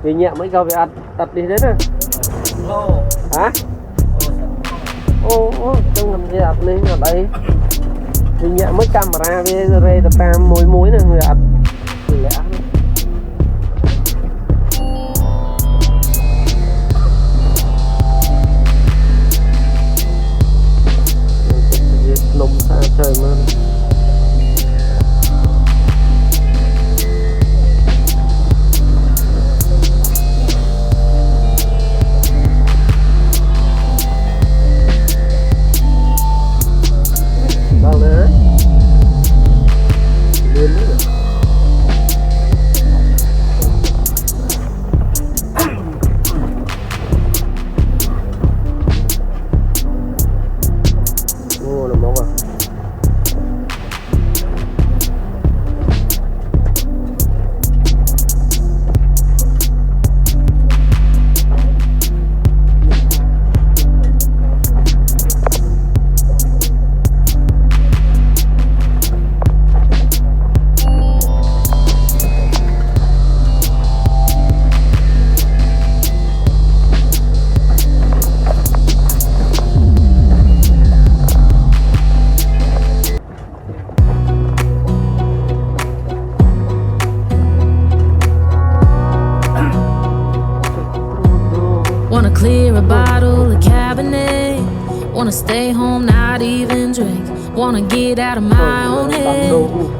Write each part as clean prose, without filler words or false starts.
vì nhẹ mấy câu về ăn đặt đi đấy nè hả ô trong làm gì đặt lên ở đây vì nhẹ mấy camera về rồi tập tam mối nè người ăn thì lẽ nông xa trời mà Wanna clear a bottle of Cabernet. Wanna stay home, not even drink. Wanna get out of my own head.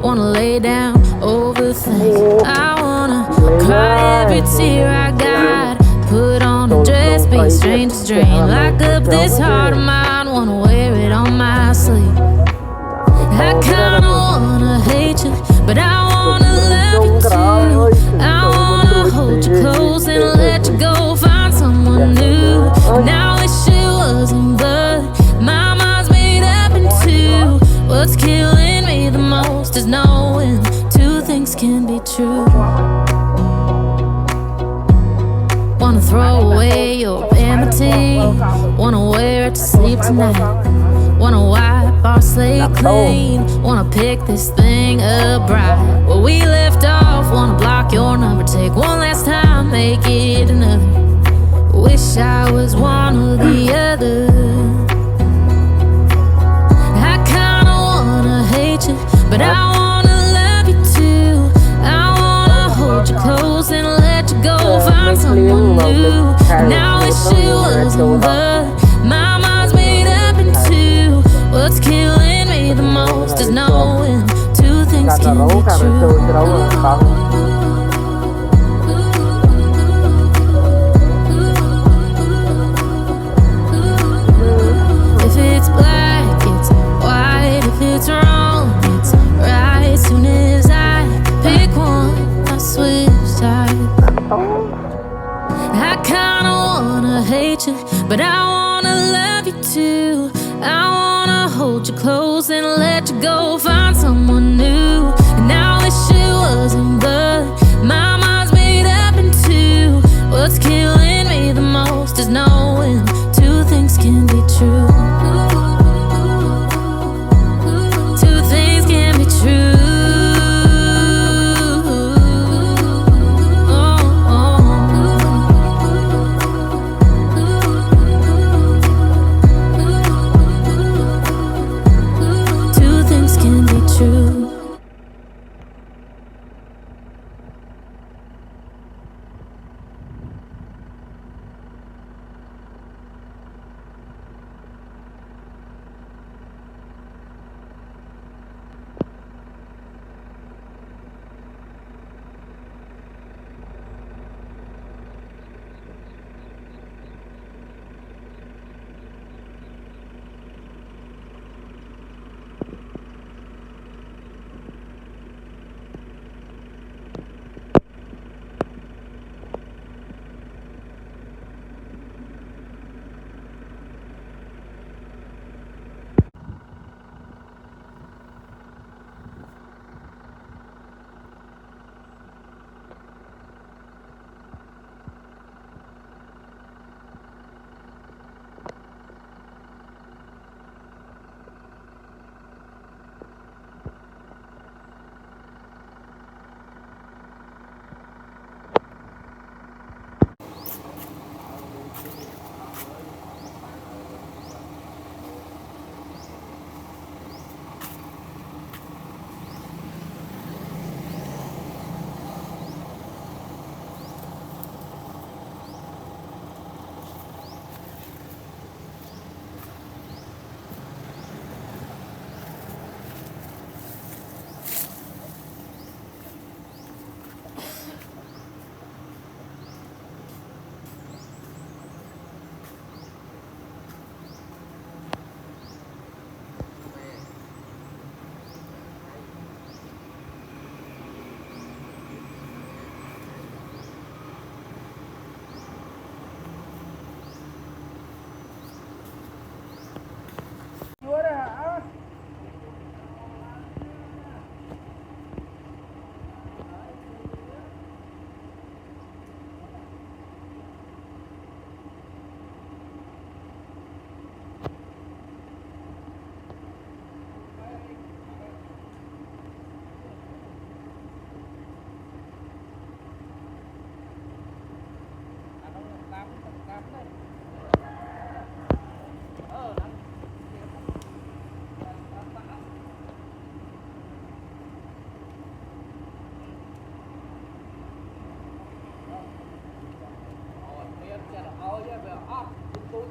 Wanna lay down, overthink. I wanna cry every tear I got. Put on a dress, be stranger's drain. Lock up this heart of mine, wanna wear it on my sleeve. I kinda wanna hate you, but I wanna love you too. I wanna hold you close and let you go. Find someone new. Now wish it wasn't, but my mind's made up in two. What's killing me the most is knowing two things can be true. Wanna throw away your vanity. Wanna wear it to sleep tonight. Wanna wipe our slate clean. Wanna pick this thing up right where we left off. Wanna block your number, take one last time, make it another. Wish I was one or the other. I kinda wanna hate you, but I wanna love you too. I wanna hold you close and let you go. Find someone new. Now wish it wasn't, but my mind's made up in two. What's killing me the most is knowing two things can be true. If it's black, it's white. If it's wrong, it's right. Soon as I pick one, I switch sides. I kinda wanna hate you, but I wanna love you too. I wanna hold you close and let you go. Find someone new. And I wish it wasn't, but my mind's made up in two. What's killing me the most is knowing two things can be true. Two things can be true. Two things can be true.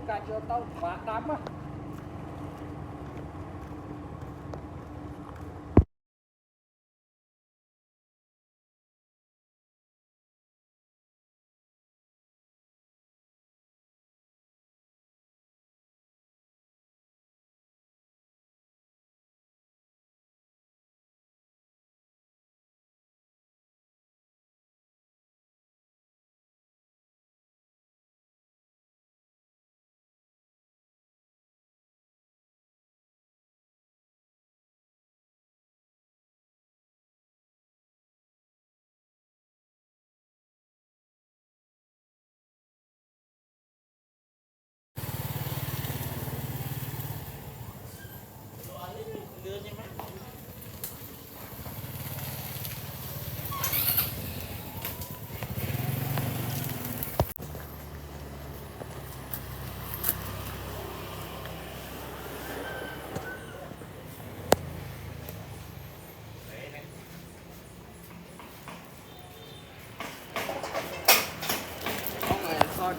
កាច់យកទៅបាក់ដាំណា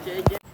chế chế